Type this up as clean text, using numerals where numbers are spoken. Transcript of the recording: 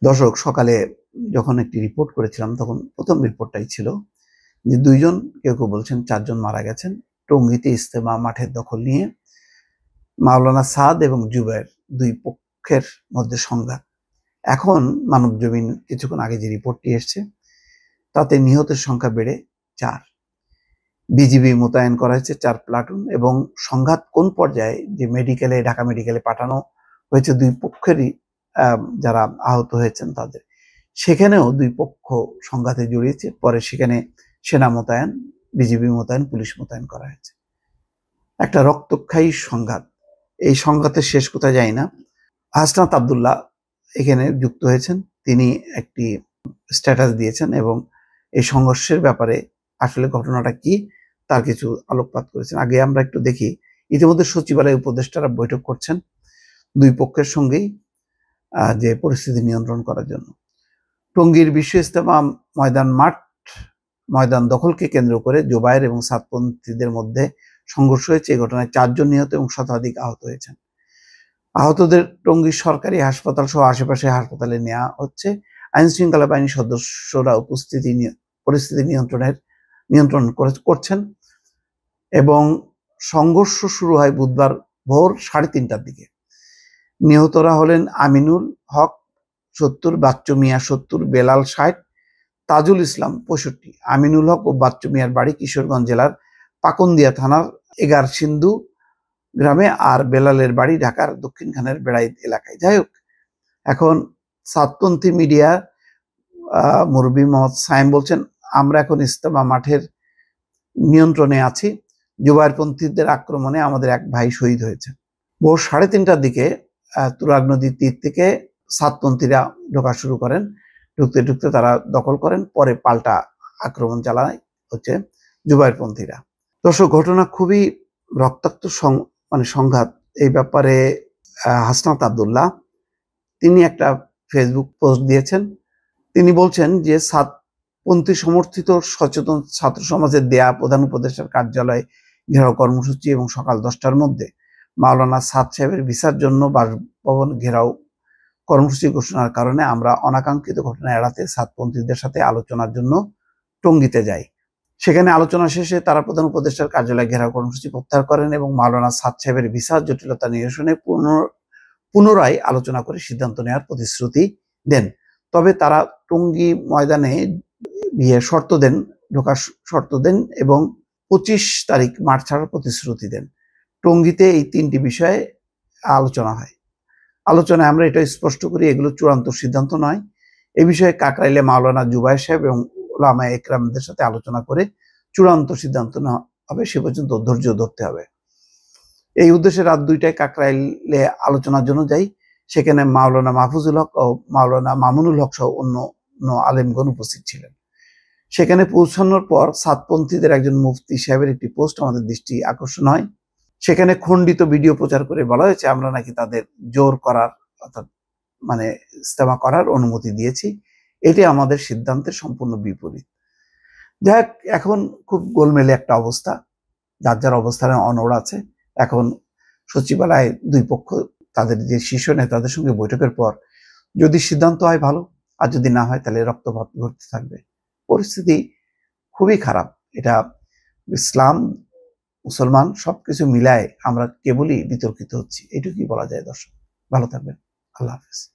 দর্শক, সকালে যখন একটি রিপোর্ট করেছিলাম তখন প্রথম রিপোর্টটাই ছিল যে দুইজন, কেউ কেউ বলছেন চারজন মারা গেছেন টঙ্গীতে ইজতেমা মাঠের দখল নিয়ে। মাওলানা সাদ এবং জুবায়ের দুই পক্ষের মধ্যে সংঘাত। এখন মানবজমিন কিছুক্ষণ আগে যে রিপোর্টটি এসছে তাতে নিহতের সংখ্যা বেড়ে 4। বিজিবি মোতায়েন করা হয়েছে 4 প্লাটুন এবং সংঘাত কোন পর্যায়ে যে মেডিকেলে, ঢাকা মেডিকেলে পাঠানো হয়েছে দুই পক্ষেরই যারা আহত হয়েছেন তাদের, সেখানেও দুই পক্ষ সংঘাতে জড়িয়েছে। পরে সেখানে সেনা মোতায়েন, বিজিবি মোতায়েন, পুলিশ মোতায়েন করা হয়েছে। একটা রক্তক্ষয়ী সংঘাত। এই সংঘাতের শেষ কোথায় যায় না। হাসনাত আব্দুল্লাহ এখানে যুক্ত হয়েছেন, তিনি একটি স্ট্যাটাস দিয়েছেন এবং এই সংঘর্ষের ব্যাপারে আসলে ঘটনাটা কি তার কিছু আলোকপাত করেছেন। আগে আমরা একটু দেখি। ইতিমধ্যে সচিবালয় উপদেষ্টারা বৈঠক করছেন দুই পক্ষের সঙ্গেই যে পরিস্থিতি নিয়ন্ত্রণ করার জন্য। টঙ্গীর বিশ্ব ইজতেমা ময়দান দখলকে কেন্দ্র করে জুবায়ের এবং সাতপন্থীদের মধ্যে সংঘর্ষ হয়েছে। এই ঘটনায় 4 জন নিহত এবং শতাধিক আহত হয়েছেন। আহতদের টঙ্গী সরকারি হাসপাতাল সহ আশেপাশে হাসপাতালে নেওয়া হচ্ছে। আইন শৃঙ্খলা বাহিনীর সদস্যরা পরিস্থিতি নিয়ন্ত্রণ করছেন এবং সংঘর্ষ শুরু হয় বুধবার ভোর 3:30টার দিকে। নিহতরা হলেন আমিনুল হক 70, বাচ্চু মিয়া 70, বেলাল 60, তাজুল ইসলাম 65। আমিনুল হক ও বাচ্চু মিয়ার বাড়ি কিশোরগঞ্জ জেলার পাকুন্দিয়া থানার এগারসিন্ধু গ্রামে, আর বেলালের বাড়ি ঢাকার দক্ষিণখানের বেড়াইত এলাকায়। যাই হোক, এখন সাতপন্থী মিডিয়া মুরব্বী মোহাম্মদ সাইম বলছেন, আমরা এখন ইজতেমা মাঠের নিয়ন্ত্রণে আছি। জুবায়েরপন্থীদের আক্রমণে আমাদের এক ভাই শহীদ হয়েছে। ভোর 3:30টার দিকে তুরাগ নদীর তীর থেকে সাতপন্থীরা ঢোকা শুরু করেন। ঢুকতে ঢুকতে তারা দখল করেন, পরে পাল্টা আক্রমণ চালায় হচ্ছে জুবায়েরপন্থীরা। দর্শক, ঘটনা খুবই রক্তাক্ত সংঘাত। এই ব্যাপারে হাসনাত আব্দুল্লাহ তিনি একটা ফেসবুক পোস্ট দিয়েছেন। তিনি বলছেন যে সাতপন্থী সমর্থিত সচেতন ছাত্র সমাজের দেয়া প্রধান উপদেষ্টার কার্যালয় ঘেরাও কর্মসূচি এবং সকাল 10টার মধ্যে মাওলানা সাদ সাহেবের ভিসার জন্য বাসভবন ঘেরাও কর্মসূচি ঘোষণার কারণে আমরা অনাকাঙ্ক্ষিত ঘটনা এড়াতে সাতপন্থীদের সাথে আলোচনার জন্য টঙ্গীতে যাই। সেখানে আলোচনা শেষে তারা প্রধান উপদেষ্টার কার্যালয় ঘেরাও কর্মসূচি প্রত্যাহার করেন এবং মাওলানা সাদ সাহেবের ভিসার জটিলতা নিরসনে পুনরায় আলোচনা করে সিদ্ধান্ত নেওয়ার প্রতিশ্রুতি দেন। তবে তারা টঙ্গী ময়দানে ঢোকার শর্ত দেন এবং 25 তারিখ মাঠ ছাড়ার প্রতিশ্রুতি দেন। টঙ্গীতে এই 3টি বিষয়ে আলোচনা হয়। আলোচনায় আমরা এটা স্পষ্ট করি, এগুলো চূড়ান্ত সিদ্ধান্ত নয়। এই বিষয়ে কাকরাইলে মাওলানা জুবায়ের সাহেব এবং উলামায়ে ইকরামদের সাথে আলোচনা করে চূড়ান্ত সিদ্ধান্ত নেওয়া হবে, সে পর্যন্ত ধৈর্য ধরতে হবে। এই উদ্দেশ্যে রাত 2টায় কাকরাইলে আলোচনার জন্য যাই। সেখানে মাওলানা মাহফুজুল হক ও মাওলানা মামুনুল হক সহ অন্য আলেমগণ উপস্থিত ছিলেন। সেখানে পৌঁছানোর পর সাতপন্থীদের একজন মুফতি সাহেবের একটি পোস্ট আমাদের দৃষ্টি আকর্ষণ হয়। সেখানে খণ্ডিত ভিডিও প্রচার করে বলা হয়েছে আমরা নাকি তাদের জোর করার, অর্থাৎ ইজতেমা করার অনুমতি দিয়েছি। এটি আমাদের সিদ্ধান্তের সম্পূর্ণ বিপরীত। যাই হোক, এখন খুব গোলমেলে একটা অবস্থা, যার যার অবস্থানে অনড় আছে। এখন সচিবালয়ে দুই পক্ষ তাদের যে শীর্ষ নেতাদের সঙ্গে বৈঠকের পর যদি সিদ্ধান্ত হয় ভালো, আর যদি না হয় তাহলে রক্তপাত ঘটতে থাকবে। পরিস্থিতি খুবই খারাপ। এটা ইসলাম, মুসলমান সবকিছু মিলায় আমরা কেবলই বিতর্কিত হচ্ছি, এটুকুই বলা যায়। দর্শক, ভালো থাকবেন। আল্লাহ হাফেজ।